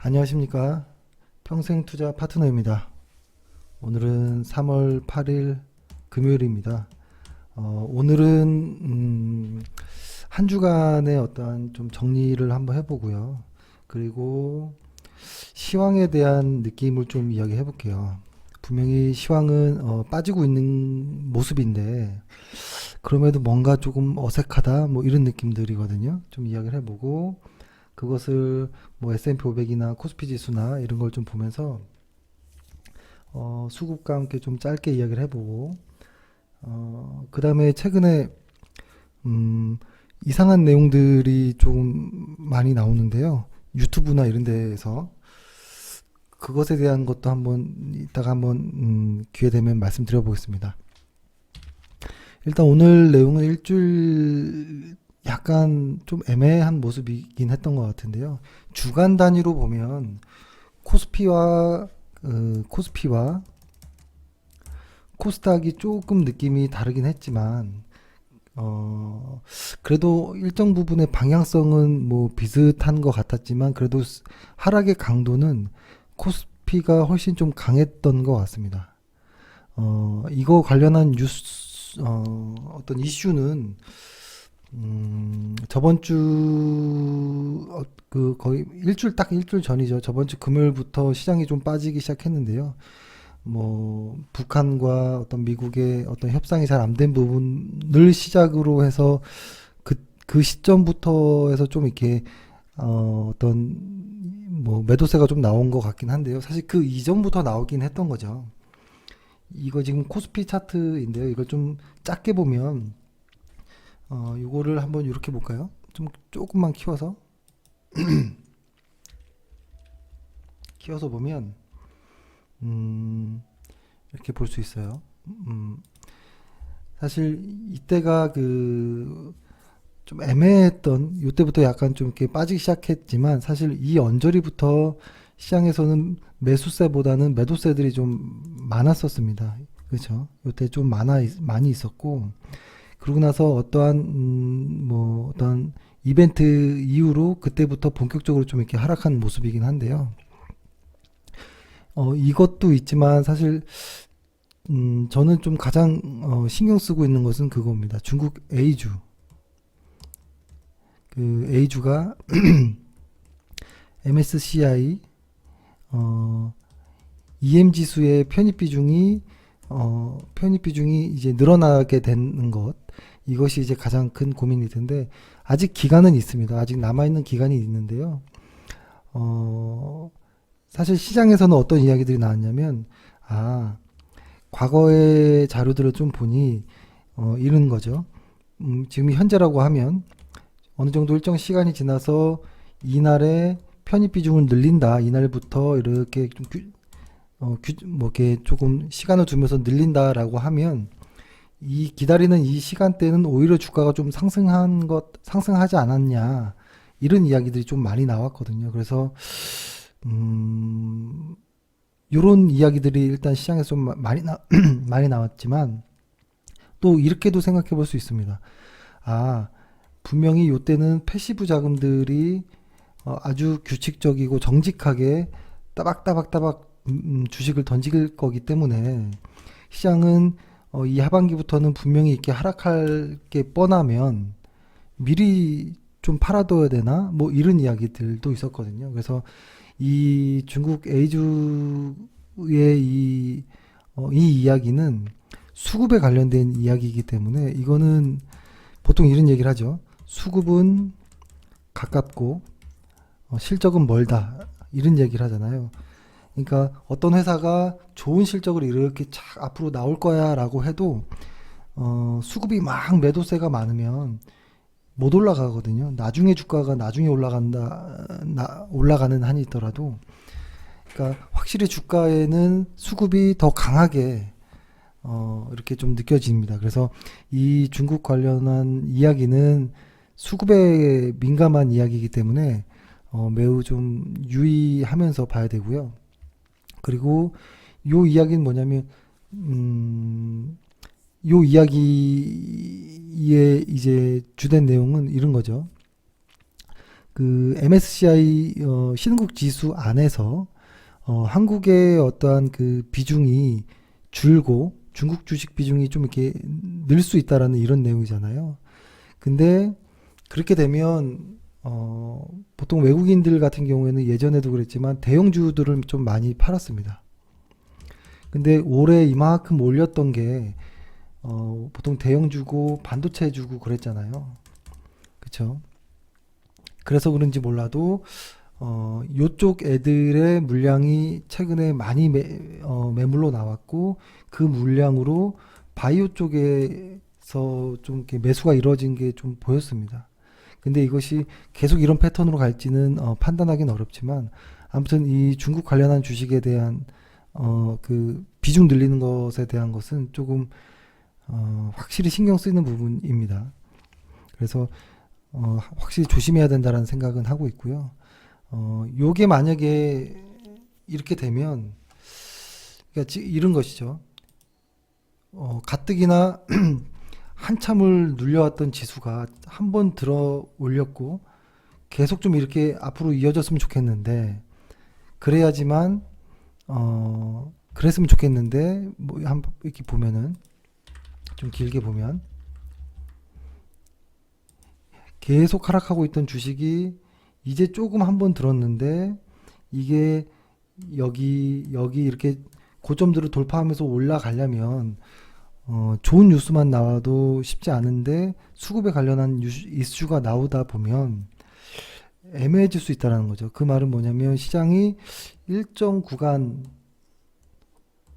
안녕하십니까. 평생투자 파트너입니다. 오늘은 3월 8일 금요일입니다. 오늘은 한 주간의 어떠한 좀 정리를 한번 해보고요. 그리고 시황에 대한 느낌을 좀 이야기해 볼게요. 분명히 시황은 빠지고 있는 모습인데 그럼에도 뭔가 조금 어색하다 뭐 이런 느낌들이거든요. 좀 이야기를 해보고 그것을 뭐 S&P 500이나 코스피 지수나 이런 걸 좀 보면서 수급과 함께 좀 짧게 이야기를 해보고 그 다음에 최근에 이상한 내용들이 좀 많이 나오는데요. 유튜브나 이런 데에서 그것에 대한 것도 한번 이따가 한번 기회 되면 말씀드려 보겠습니다. 일단 오늘 내용은 일주일 약간 좀 애매한 모습이긴 했던 것 같은데요. 주간 단위로 보면 코스피와 코스피와 코스닥이 조금 느낌이 다르긴 했지만 그래도 일정 부분의 방향성은 뭐 비슷한 것 같았지만 그래도 하락의 강도는 코스피가 훨씬 좀 강했던 것 같습니다. 이거 관련한 뉴스 어떤 이슈는 저번 주, 그, 거의 일주일 전이죠. 저번 주 금요일부터 시장이 좀 빠지기 시작했는데요. 뭐, 북한과 어떤 미국의 어떤 협상이 잘 안 된 부분을 시작으로 해서 그 시점부터 해서 좀 이렇게, 어떤, 뭐, 매도세가 좀 나온 것 같긴 한데요. 사실 그 이전부터 나오긴 했던 거죠. 이거 지금 코스피 차트인데요. 이걸 좀 작게 보면, 요거를 한번 이렇게 볼까요? 좀 조금만 키워서 보면 이렇게 볼 수 있어요. 사실 이때가 그 좀 애매했던 이때부터 약간 좀 이렇게 빠지기 시작했지만 사실 이 언저리부터 시장에서는 매수세보다는 매도세들이 좀 많았었습니다. 그렇죠? 이때 좀 많이 있었고 그러고 나서 어떠한 뭐 어떤 이벤트 이후로 그때부터 본격적으로 좀 이렇게 하락한 모습이긴 한데요. 이것도 있지만 사실 저는 좀 가장 신경 쓰고 있는 것은 그겁니다. 중국 A주. 그 A주가 MSCI EM 지수의 편입 비중이 이제 늘어나게 되는 것. 이것이 이제 가장 큰 고민일 텐데 아직 기간은 있습니다. 아직 남아 있는 기간이 있는데요. 어, 사실 시장에서는 어떤 이야기들이 나왔냐면 아, 과거의 자료들을 좀 보니 이런 거죠. 지금 현재라고 하면 어느 정도 일정 시간이 지나서 이날의 편입 비중을 늘린다. 이날부터 이렇게 좀 뭐 이렇게 조금 시간을 두면서 늘린다라고 하면 이 기다리는 이 시간대는 오히려 주가가 좀 상승하지 않았냐. 이런 이야기들이 좀 많이 나왔거든요. 그래서 음, 요런 이야기들이 일단 시장에서 좀 많이 나왔지만 또 이렇게도 생각해 볼 수 있습니다. 아, 분명히 요때는 패시브 자금들이 아주 규칙적이고 정직하게 따박따박따박 주식을 던질 거기 때문에 시장은 이 하반기부터는 분명히 이렇게 하락할 게 뻔하면 미리 좀 팔아둬야 되나? 뭐 이런 이야기들도 있었거든요. 그래서 이 중국 A주의 이 이야기는 수급에 관련된 이야기이기 때문에 이거는 보통 이런 얘기를 하죠. 수급은 가깝고 실적은 멀다. 이런 얘기를 하잖아요. 그러니까 어떤 회사가 좋은 실적을 이렇게 착 앞으로 나올 거야라고 해도 수급이 막 매도세가 많으면 못 올라가거든요. 나중에 주가가 나중에 올라가는 한이 있더라도 그러니까 확실히 주가에는 수급이 더 강하게 이렇게 좀 느껴집니다. 그래서 이 중국 관련한 이야기는 수급에 민감한 이야기이기 때문에 매우 좀 유의하면서 봐야 되고요. 그리고 요 이야기는 뭐냐면 요 이야기의 이제 주된 내용은 이런 거죠. 그 MSCI 신흥국 지수 안에서 한국의 어떠한 그 비중이 줄고 중국 주식 비중이 좀 이렇게 늘 수 있다라는 이런 내용이잖아요. 근데 그렇게 되면 보통 외국인들 같은 경우에는 예전에도 그랬지만 대형주들을 좀 많이 팔았습니다. 근데 올해 이만큼 올렸던 게 보통 대형주고 반도체주고 그랬잖아요. 그쵸? 그래서 그런지 몰라도 요쪽 애들의 물량이 최근에 많이 매물로 나왔고 그 물량으로 바이오 쪽에서 좀 이렇게 매수가 이루어진 게 좀 보였습니다. 근데 이것이 계속 이런 패턴으로 갈지는 판단하기는 어렵지만 아무튼 이 중국 관련한 주식에 대한 그 비중 늘리는 것에 대한 것은 조금 확실히 신경 쓰이는 부분입니다. 그래서 확실히 조심해야 된다라는 생각은 하고 있고요. 요게 만약에 이렇게 되면 그러니까 이런 것이죠. 가뜩이나 한참을 눌려왔던 지수가 한 번 들어 올렸고 계속 좀 이렇게 앞으로 이어졌으면 좋겠는데 그래야지만 그랬으면 좋겠는데 뭐 이렇게 보면은 좀 길게 보면 계속 하락하고 있던 주식이 이제 조금 한 번 들었는데 이게 여기 이렇게 고점들을 돌파하면서 올라가려면 좋은 뉴스만 나와도 쉽지 않은데 수급에 관련한 이슈가 나오다 보면 애매해질 수 있다는 거죠. 그 말은 뭐냐면 시장이 일정 구간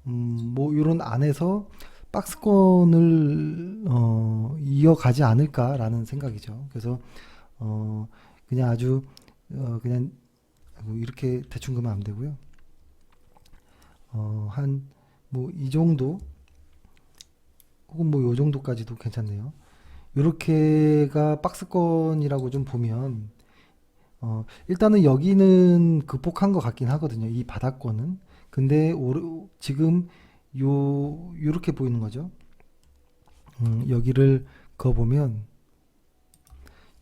뭐 이런 안에서 박스권을 이어가지 않을까라는 생각이죠. 그래서 그냥 아주 그냥 이렇게 대충 그면 안 되고요. 한 뭐 이 정도 혹은 뭐 요 정도까지도 괜찮네요. 요렇게가 박스권이라고 좀 보면 일단은 여기는 극복한 것 같긴 하거든요. 이 바닥권은. 근데 지금 요렇게 보이는 거죠. 여기를 그어보면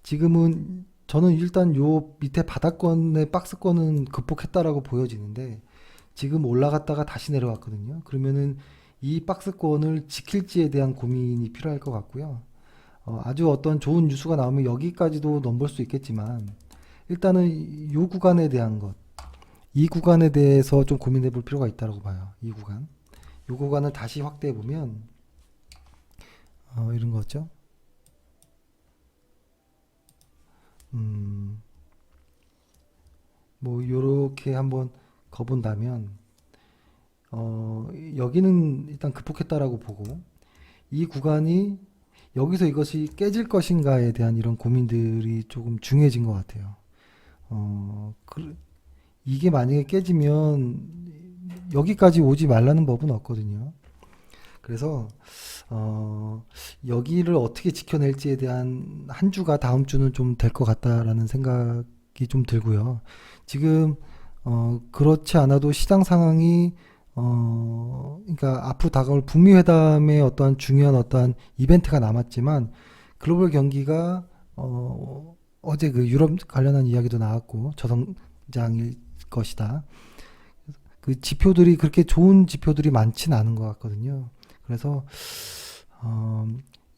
지금은 저는 일단 요 밑에 바닥권의 박스권은 극복했다라고 보여지는데 지금 올라갔다가 다시 내려왔거든요. 그러면은 이 박스권을 지킬지에 대한 고민이 필요할 것 같고요. 아주 어떤 좋은 뉴스가 나오면 여기까지도 넘볼 수 있겠지만 일단은 요 구간에 대한 것, 이 구간에 대해서 좀 고민해 볼 필요가 있다고 봐요. 이 구간. 요 구간을 다시 확대해 보면 이런 거죠. 뭐 요렇게 한번 거본다면 여기는 일단 극복했다라고 보고 이 구간이 여기서 이것이 깨질 것인가에 대한 이런 고민들이 조금 중요해진 것 같아요. 이게 만약에 깨지면 여기까지 오지 말라는 법은 없거든요. 그래서 여기를 어떻게 지켜낼지에 대한 한 주가 다음 주는 좀 될 것 같다라는 생각이 좀 들고요. 지금 그렇지 않아도 시장 상황이 그러니까 앞으로 다가올 북미 회담의 어떠한 중요한 어떠한 이벤트가 남았지만 글로벌 경기가 어제 그 유럽 관련한 이야기도 나왔고 저성장일 것이다. 그 지표들이 그렇게 좋은 지표들이 많지는 않은 것 같거든요. 그래서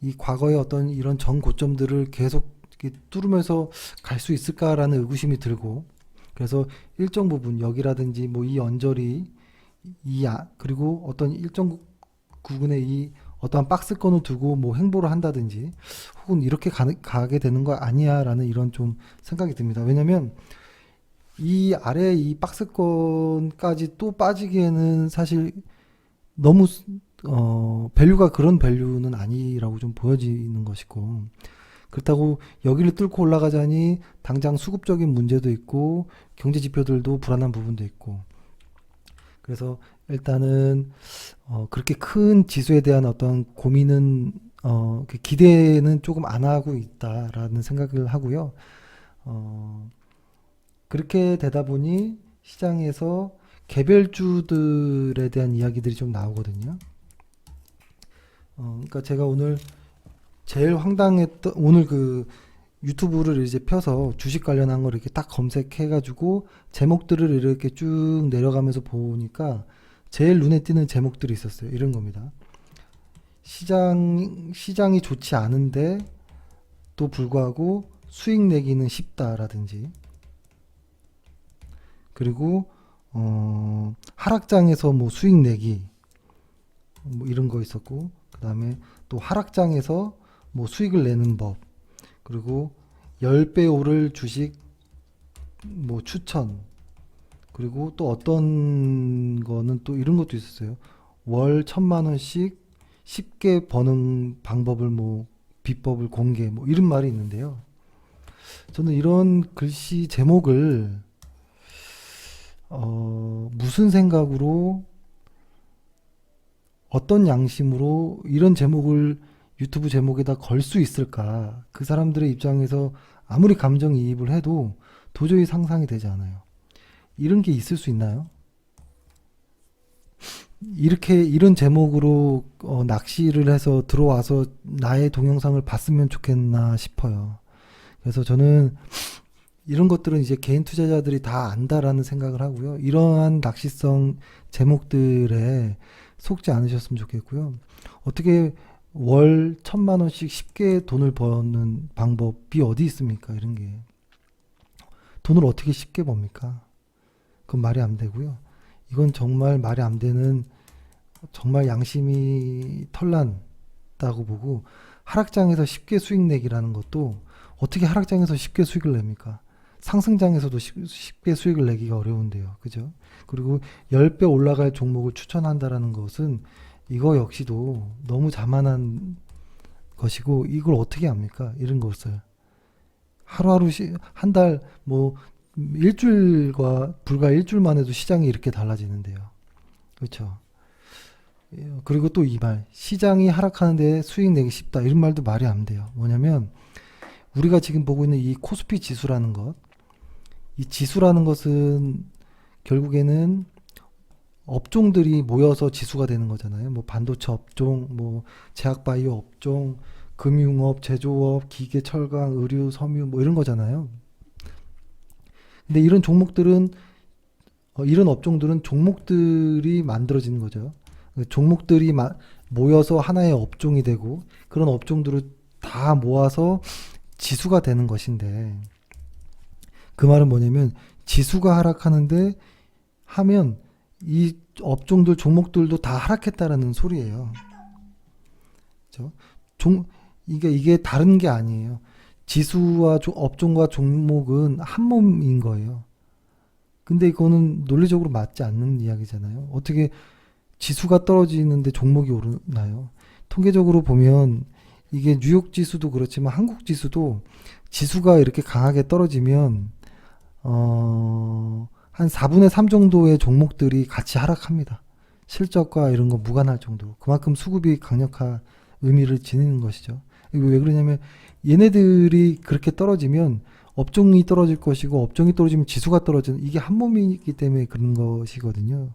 이 과거의 어떤 이런 전고점들을 계속 이렇게 뚫으면서 갈 수 있을까라는 의구심이 들고 그래서 일정 부분 여기라든지 뭐 이 언저리 그리고 어떤 일정 구간에 이 어떠한 박스권을 두고 뭐 행보를 한다든지 혹은 이렇게 가게 되는 거 아니야라는 이런 좀 생각이 듭니다. 왜냐면 이 아래 이 박스권까지 또 빠지기에는 사실 너무 밸류가 그런 밸류는 아니라고 좀 보여지는 것이고 그렇다고 여기를 뚫고 올라가자니 당장 수급적인 문제도 있고 경제 지표들도 불안한 부분도 있고 그래서 일단은 그렇게 큰 지수에 대한 어떤 고민은 그 기대는 조금 안 하고 있다라는 생각을 하고요. 그렇게 되다 보니 시장에서 개별주들에 대한 이야기들이 좀 나오거든요. 그러니까 제가 오늘 제일 황당했던 오늘 그 유튜브를 이제 펴서 주식 관련한 걸 이렇게 딱 검색해가지고 제목들을 이렇게 쭉 내려가면서 보니까 제일 눈에 띄는 제목들이 있었어요. 이런 겁니다. 시장이 좋지 않은데 또 불구하고 수익 내기는 쉽다라든지, 그리고 하락장에서 뭐 수익 내기 뭐 이런 거 있었고, 그 다음에 또 하락장에서 뭐 수익을 내는 법, 그리고 10배 오를 주식 뭐 추천, 그리고 또 어떤 거는 또 이런 것도 있었어요. 월 1,000만 원씩 쉽게 버는 방법을 뭐 비법을 공개 뭐 이런 말이 있는데요. 저는 이런 글씨 제목을 무슨 생각으로, 어떤 양심으로 이런 제목을 유튜브 제목에다 걸 수 있을까? 그 사람들의 입장에서 아무리 감정이입을 해도 도저히 상상이 되지 않아요. 이런 게 있을 수 있나요? 이렇게 이런 제목으로 낚시를 해서 들어와서 나의 동영상을 봤으면 좋겠나 싶어요. 그래서 저는 이런 것들은 이제 개인 투자자들이 다 안다라는 생각을 하고요. 이러한 낚시성 제목들에 속지 않으셨으면 좋겠고요. 어떻게 월 1,000만 원씩 쉽게 돈을 버는 방법이 어디 있습니까? 이런 게. 돈을 어떻게 쉽게 법니까? 그건 말이 안 되고요. 이건 정말 말이 안 되는, 정말 양심이 털난다고 보고, 하락장에서 쉽게 수익 내기라는 것도 어떻게 하락장에서 쉽게 수익을 냅니까? 상승장에서도 쉽게 수익을 내기가 어려운데요. 그죠? 그리고 10배 올라갈 종목을 추천한다라는 것은 이거 역시도 너무 자만한 것이고, 이걸 어떻게 합니까? 이런 것을. 하루하루, 한 달, 뭐, 불과 일주일 만에도 시장이 이렇게 달라지는데요. 그렇죠? 그리고 또 이 말, 시장이 하락하는데 수익 내기 쉽다. 이런 말도 말이 안 돼요. 뭐냐면, 우리가 지금 보고 있는 이 코스피 지수라는 것, 이 지수라는 것은 결국에는 업종들이 모여서 지수가 되는 거잖아요. 뭐 반도체 업종, 뭐 제약바이오 업종, 금융업, 제조업, 기계, 철강, 의류, 섬유 뭐 이런 거잖아요. 근데 이런 종목들은 이런 업종들은 종목들이 만들어지는 거죠. 종목들이 모여서 하나의 업종이 되고, 그런 업종들을 다 모아서 지수가 되는 것인데, 그 말은 뭐냐면 지수가 하락하는데 하면 이 업종들 종목들도 다 하락했다라는 소리예요. 그렇죠? 이게 다른 게 아니에요. 지수와 업종과 종목은 한 몸인 거예요. 근데 이거는 논리적으로 맞지 않는 이야기잖아요. 어떻게 지수가 떨어지는데 종목이 오르나요? 통계적으로 보면 이게 뉴욕 지수도 그렇지만 한국 지수도 지수가 이렇게 강하게 떨어지면 한 4분의 3 정도의 종목들이 같이 하락합니다. 실적과 이런 거 무관할 정도로. 그만큼 수급이 강력한 의미를 지니는 것이죠. 이거 왜 그러냐면 얘네들이 그렇게 떨어지면 업종이 떨어질 것이고, 업종이 떨어지면 지수가 떨어지는, 이게 한 몸이기 때문에 그런 것이거든요.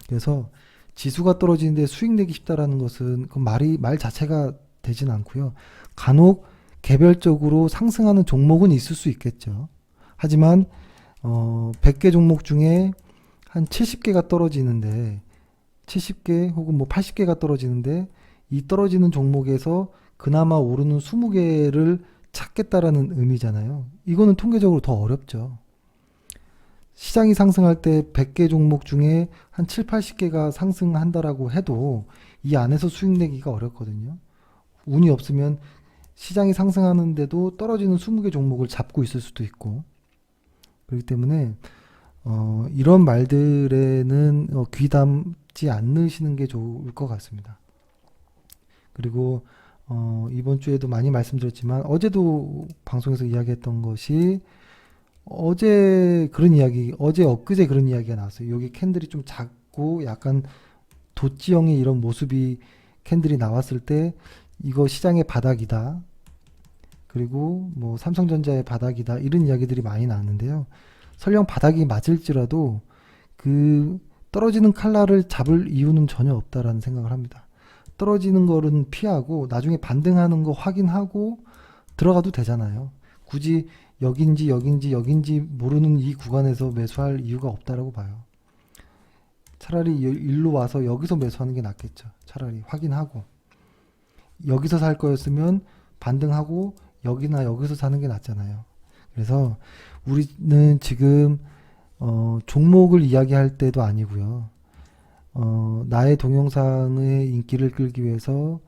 그래서 지수가 떨어지는데 수익 내기 쉽다라는 것은 그 말 자체가 되진 않고요. 간혹 개별적으로 상승하는 종목은 있을 수 있겠죠. 하지만 100개 종목 중에 한 70개가 떨어지는데, 70개 혹은 뭐 80개가 떨어지는데, 이 떨어지는 종목에서 그나마 오르는 20개를 찾겠다라는 의미잖아요. 이거는 통계적으로 더 어렵죠. 시장이 상승할 때 100개 종목 중에 한 7, 80개가 상승한다라고 해도 이 안에서 수익 내기가 어렵거든요. 운이 없으면 시장이 상승하는데도 떨어지는 20개 종목을 잡고 있을 수도 있고, 그렇기 때문에 이런 말들에는 귀담지 않으시는 게 좋을 것 같습니다. 그리고 이번 주에도 많이 말씀드렸지만 어제도 방송에서 이야기했던 것이, 어제 엊그제 그런 이야기가 나왔어요. 여기 캔들이 좀 작고 약간 도치형의 이런 모습이 캔들이 나왔을 때 이거 시장의 바닥이다. 그리고 뭐 삼성전자의 바닥이다. 이런 이야기들이 많이 나왔는데요. 설령 바닥이 맞을지라도 그 떨어지는 칼날을 잡을 이유는 전혀 없다라는 생각을 합니다. 떨어지는 거는 피하고 나중에 반등하는 거 확인하고 들어가도 되잖아요. 굳이 여긴지 모르는 이 구간에서 매수할 이유가 없다라고 봐요. 차라리 일로 와서 여기서 매수하는 게 낫겠죠. 차라리 확인하고 여기서 살 거였으면 반등하고 여기나 여기서 사는 게 낫잖아요. 그래서 우리는 지금 종목을 이야기할 때도 아니고요. 나의 동영상의 인기를 끌기 위해서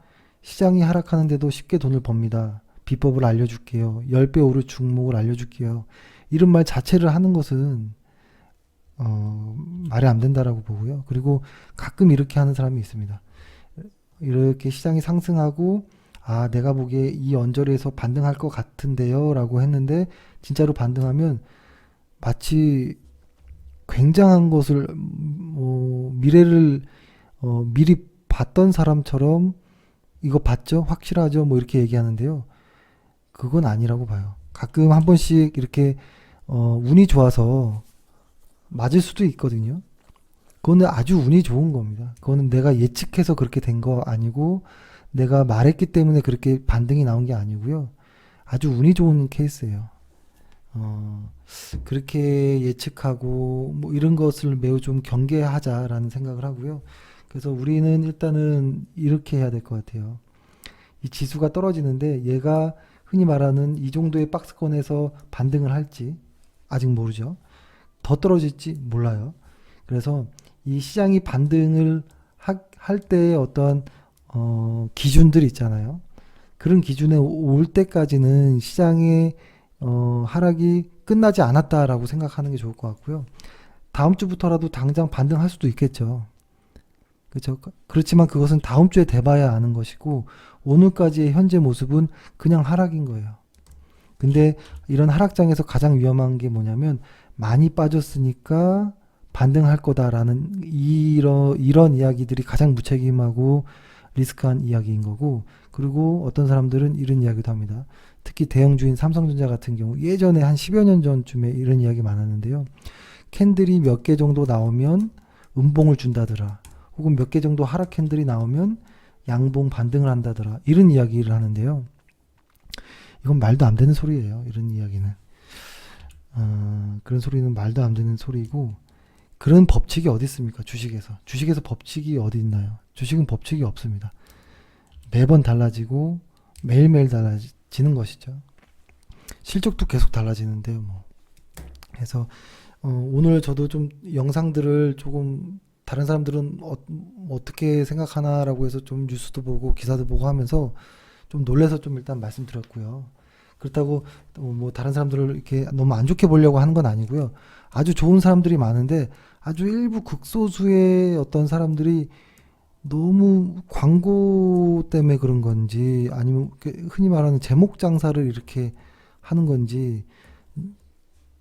시장이 하락하는데도 쉽게 돈을 법니다. 비법을 알려줄게요. 10배 오를 종목을 알려줄게요. 이런 말 자체를 하는 것은 말이 안 된다라고 보고요. 그리고 가끔 이렇게 하는 사람이 있습니다. 이렇게 시장이 상승하고 내가 보기에 이 언저리에서 반등할 것 같은데요 라고 했는데 진짜로 반등하면 마치 굉장한 것을 미래를 미리 봤던 사람처럼 이거 봤죠? 확실하죠? 뭐 이렇게 얘기하는데요. 그건 아니라고 봐요. 가끔 한 번씩 이렇게 운이 좋아서 맞을 수도 있거든요. 그거는 아주 운이 좋은 겁니다. 그거는 내가 예측해서 그렇게 된 거 아니고 내가 말했기 때문에 그렇게 반등이 나온 게 아니고요. 아주 운이 좋은 케이스예요. 그렇게 예측하고 뭐 이런 것을 매우 좀 경계하자라는 생각을 하고요. 그래서 우리는 일단은 이렇게 해야 될 것 같아요. 이 지수가 떨어지는데 얘가 흔히 말하는 이 정도의 박스권에서 반등을 할지 아직 모르죠. 더 떨어질지 몰라요. 그래서 이 시장이 반등을 할 때의 어떤 기준들이 있잖아요. 그런 기준에 올 때까지는 시장의 하락이 끝나지 않았다라고 생각하는 게 좋을 것 같고요. 다음 주부터라도 당장 반등할 수도 있겠죠. 그렇죠. 그렇지만 그것은 다음 주에 돼봐야 아는 것이고 오늘까지의 현재 모습은 그냥 하락인 거예요. 근데 이런 하락장에서 가장 위험한 게 뭐냐면 많이 빠졌으니까 반등할 거다라는 이런 이야기들이 가장 무책임하고 리스크한 이야기인 거고, 그리고 어떤 사람들은 이런 이야기도 합니다. 특히 대형주인 삼성전자 같은 경우 예전에 한 10여 년 전쯤에 이런 이야기 많았는데요. 캔들이 몇 개 정도 나오면 음봉을 준다더라. 혹은 몇 개 정도 하락 캔들이 나오면 양봉 반등을 한다더라. 이런 이야기를 하는데요. 이건 말도 안 되는 소리예요. 이런 이야기는. 그런 소리는 말도 안 되는 소리고, 그런 법칙이 어디 있습니까? 주식에서 법칙이 어디 있나요? 주식은 법칙이 없습니다. 매번 달라지고 매일매일 달라지는 것이죠. 실적도 계속 달라지는데요. 뭐. 그래서 오늘 저도 좀 영상들을 조금 다른 사람들은 어떻게 생각하나라고 해서 좀 뉴스도 보고 기사도 보고 하면서 좀 놀래서 좀 일단 말씀드렸고요. 그렇다고 뭐 다른 사람들을 이렇게 너무 안 좋게 보려고 하는 건 아니고요. 아주 좋은 사람들이 많은데 아주 일부 극소수의 어떤 사람들이 너무 광고 때문에 그런 건지 아니면 흔히 말하는 제목 장사를 이렇게 하는 건지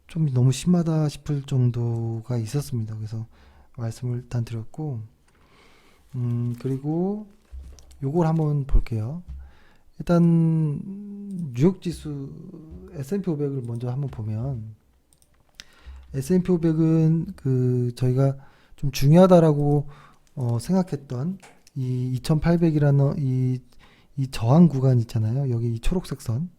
좀 너무 심하다 싶을 정도가 있었습니다. 그래서 말씀을 일단 드렸고, 그리고 요걸 한번 볼게요. 일단 뉴욕 지수 S&P 500을 먼저 한번 보면 S&P 500은 그 저희가 좀 중요하다라고 생각했던 이 2800이라는 이 저항 구간 있잖아요. 여기 이 초록색 선,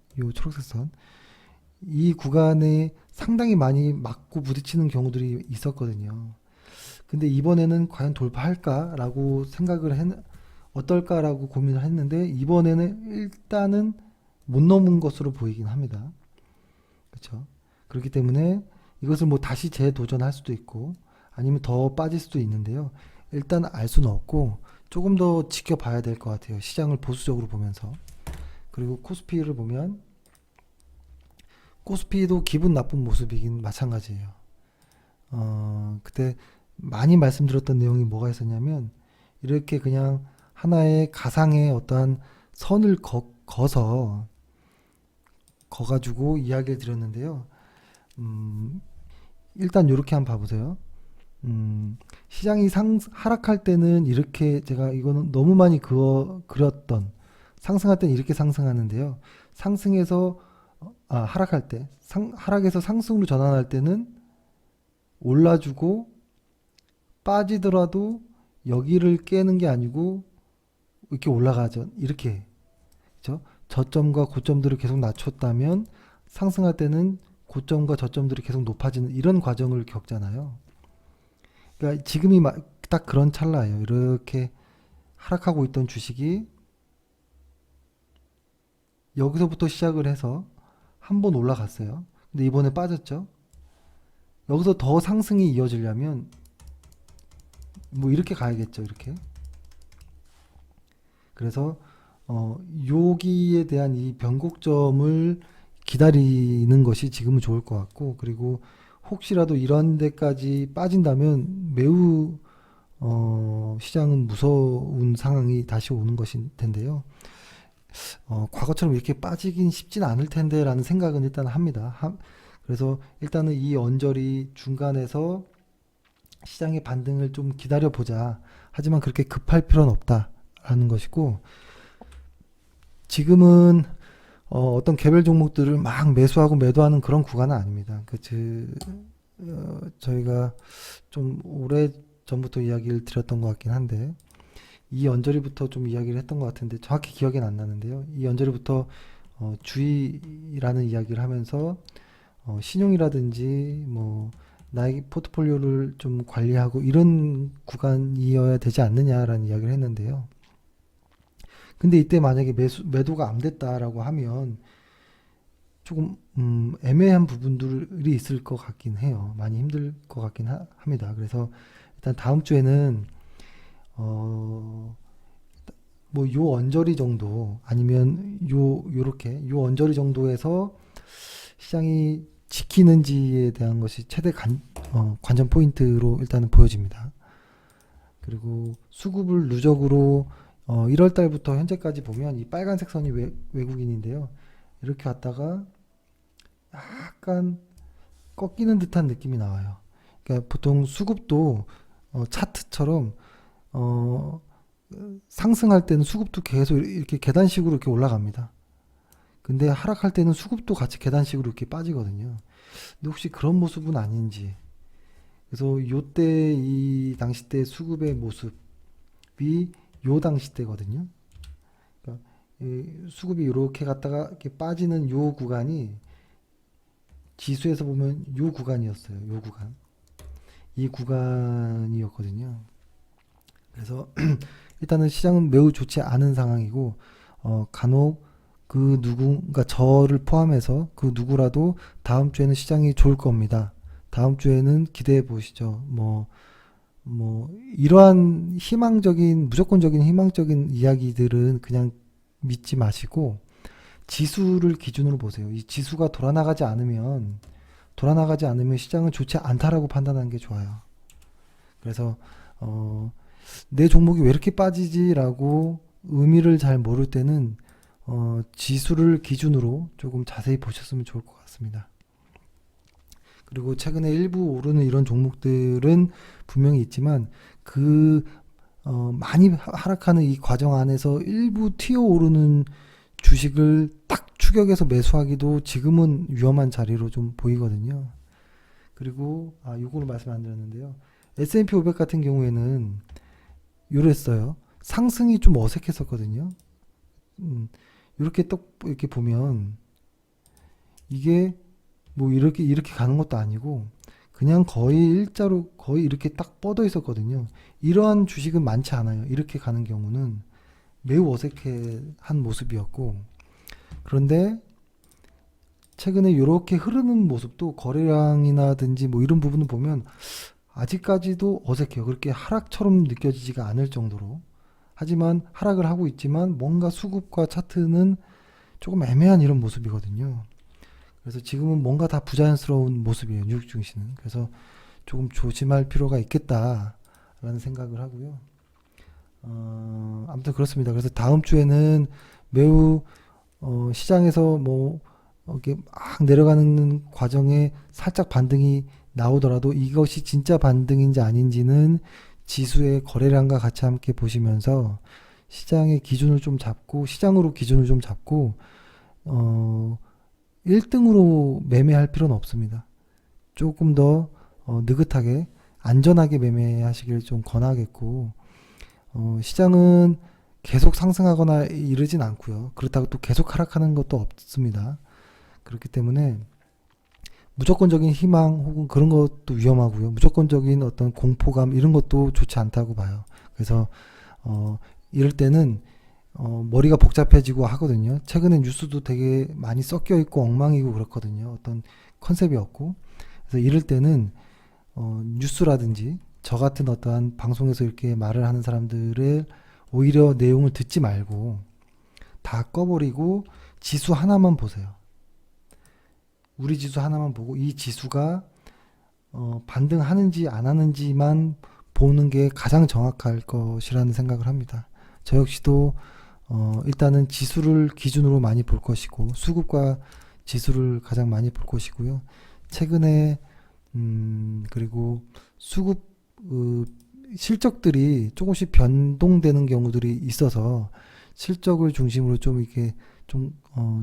이 구간에 상당히 많이 맞고 부딪히는 경우들이 있었거든요. 근데 이번에는 과연 돌파할까라고 어떨까라고 고민을 했는데 이번에는 일단은 못 넘은 것으로 보이긴 합니다. 그렇죠? 그렇기 때문에 이것을 뭐 다시 재도전할 수도 있고 아니면 더 빠질 수도 있는데요. 일단 알 수는 없고 조금 더 지켜봐야 될 것 같아요. 시장을 보수적으로 보면서. 그리고 코스피를 보면 코스피도 기분 나쁜 모습이긴 마찬가지예요. 그때 많이 말씀드렸던 내용이 뭐가 있었냐면 이렇게 그냥 하나의 가상의 어떠한 선을 거가지고 이야기를 드렸는데요. 일단 이렇게 한번 봐보세요. 시장이 하락할 때는 이렇게 제가 이거는 너무 많이 그렸던 상승할 때는 이렇게 상승하는데요. 하락할 때 하락에서 상승으로 전환할 때는 올라주고 빠지더라도 여기를 깨는 게 아니고 이렇게 올라가죠. 이렇게. 그렇죠? 저점과 고점들을 계속 낮췄다면 상승할 때는 고점과 저점들이 계속 높아지는 이런 과정을 겪잖아요. 그러니까 지금이 딱 그런 찰나예요. 이렇게 하락하고 있던 주식이 여기서부터 시작을 해서 한 번 올라갔어요. 근데 이번에 빠졌죠. 여기서 더 상승이 이어지려면 뭐 이렇게 가야겠죠. 이렇게. 그래서 여기에 대한 이 변곡점을 기다리는 것이 지금은 좋을 것 같고, 그리고 혹시라도 이런 데까지 빠진다면 매우 시장은 무서운 상황이 다시 오는 것일 텐데요. 과거처럼 이렇게 빠지긴 쉽진 않을 텐데라는 생각은 일단 합니다. 그래서 일단은 이 언저리 중간에서 시장의 반등을 좀 기다려 보자. 하지만 그렇게 급할 필요는 없다라는 것이고, 지금은 어떤 개별 종목들을 막 매수하고 매도하는 그런 구간은 아닙니다. 저희가 좀 오래 전부터 이야기를 드렸던 것 같긴 한데, 이 언저리부터 좀 이야기를 했던 것 같은데 정확히 기억은 안 나는데요. 이 언저리부터 주의라는 이야기를 하면서 신용이라든지 뭐 나의 포트폴리오를 좀 관리하고 이런 구간이어야 되지 않느냐라는 이야기를 했는데요. 근데 이때 만약에 매도가 안 됐다라고 하면 조금 애매한 부분들이 있을 것 같긴 해요. 많이 힘들 것 같긴 합니다. 그래서 일단 다음 주에는 뭐 요 언저리 정도 아니면 요렇게 요 언저리 정도에서 시장이 지키는지에 대한 것이 최대 관전 포인트로 일단은 보여집니다. 그리고 수급을 누적으로 1월 달부터 현재까지 보면 이 빨간색 선이 외국인인데요. 이렇게 왔다가 약간 꺾이는 듯한 느낌이 나와요. 그러니까 보통 수급도 차트처럼 상승할 때는 수급도 계속 이렇게 계단식으로 이렇게 올라갑니다. 근데 하락할 때는 수급도 같이 계단식으로 이렇게 빠지거든요. 근데 혹시 그런 모습은 아닌지. 그래서 요때 이 당시 때 수급의 모습이 요 당시 때거든요. 그러니까 이 수급이 이렇게 갔다가 이렇게 빠지는 요 구간이 지수에서 보면 요 구간이었어요. 요 구간. 이 구간이었거든요. 그래서 일단은 시장은 매우 좋지 않은 상황이고, 간혹 그러니까 저를 포함해서 그 누구라도 다음 주에는 시장이 좋을 겁니다. 다음 주에는 기대해 보시죠. 이러한 무조건적인 희망적인 이야기들은 그냥 믿지 마시고, 지수를 기준으로 보세요. 이 지수가 돌아나가지 않으면 시장은 좋지 않다라고 판단하는 게 좋아요. 그래서, 내 종목이 왜 이렇게 빠지지라고 의미를 잘 모를 때는 지수를 기준으로 조금 자세히 보셨으면 좋을 것 같습니다. 그리고 최근에 일부 오르는 이런 종목들은 분명히 있지만 많이 하락하는 이 과정 안에서 일부 튀어오르는 주식을 딱 추격해서 매수하기도 지금은 위험한 자리로 좀 보이거든요. 그리고 요거를 말씀 안 드렸는데요. S&P 500 같은 경우에는 요랬어요. 상승이 좀 어색했었거든요. 이렇게 이렇게 보면 이게 뭐 이렇게 가는 것도 아니고 그냥 거의 일자로 거의 이렇게 딱 뻗어 있었거든요. 이러한 주식은 많지 않아요. 이렇게 가는 경우는 매우 어색한 모습이었고, 그런데 최근에 이렇게 흐르는 모습도 거래량이나든지 뭐 이런 부분을 보면 아직까지도 어색해요. 그렇게 하락처럼 느껴지지가 않을 정도로. 하지만 하락을 하고 있지만 뭔가 수급과 차트는 조금 애매한 이런 모습이거든요. 그래서 지금은 뭔가 다 부자연스러운 모습이에요. 뉴욕 증시는. 그래서 조금 조심할 필요가 있겠다라는 생각을 하고요. 아무튼 그렇습니다. 그래서 다음 주에는 매우 시장에서 이렇게 막 내려가는 과정에 살짝 반등이 나오더라도 이것이 진짜 반등인지 아닌지는 지수의 거래량과 같이 함께 보시면서 시장의 기준을 좀 잡고 시장으로 기준을 좀 잡고 1등으로 매매할 필요는 없습니다. 조금 더 느긋하게 안전하게 매매하시길 좀 권하겠고, 시장은 계속 상승하거나 이러진 않고요. 그렇다고 또 계속 하락하는 것도 없습니다. 그렇기 때문에 무조건적인 희망 혹은 그런 것도 위험하고요. 무조건적인 어떤 공포감 이런 것도 좋지 않다고 봐요. 그래서 이럴 때는 머리가 복잡해지고 하거든요. 최근에 뉴스도 되게 많이 섞여 있고 엉망이고 그렇거든요. 어떤 컨셉이 없고. 그래서 이럴 때는 뉴스라든지 저 같은 어떠한 방송에서 이렇게 말을 하는 사람들의 오히려 내용을 듣지 말고 다 꺼버리고 지수 하나만 보세요. 우리 지수 하나만 보고 이 지수가 반등하는지 안 하는지만 보는 게 가장 정확할 것이라는 생각을 합니다. 저 역시도 일단은 지수를 기준으로 많이 볼 것이고 수급과 지수를 가장 많이 볼 것이고요. 최근에 그리고 수급 실적들이 조금씩 변동되는 경우들이 있어서 실적을 중심으로 좀 이렇게 좀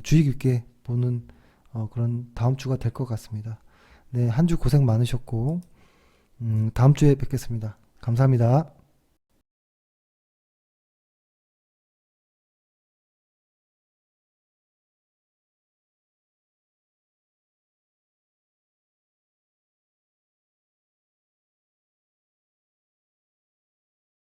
주의 깊게 보는 그런 다음 주가 될 것 같습니다. 네, 한 주 고생 많으셨고 다음 주에 뵙겠습니다. 감사합니다.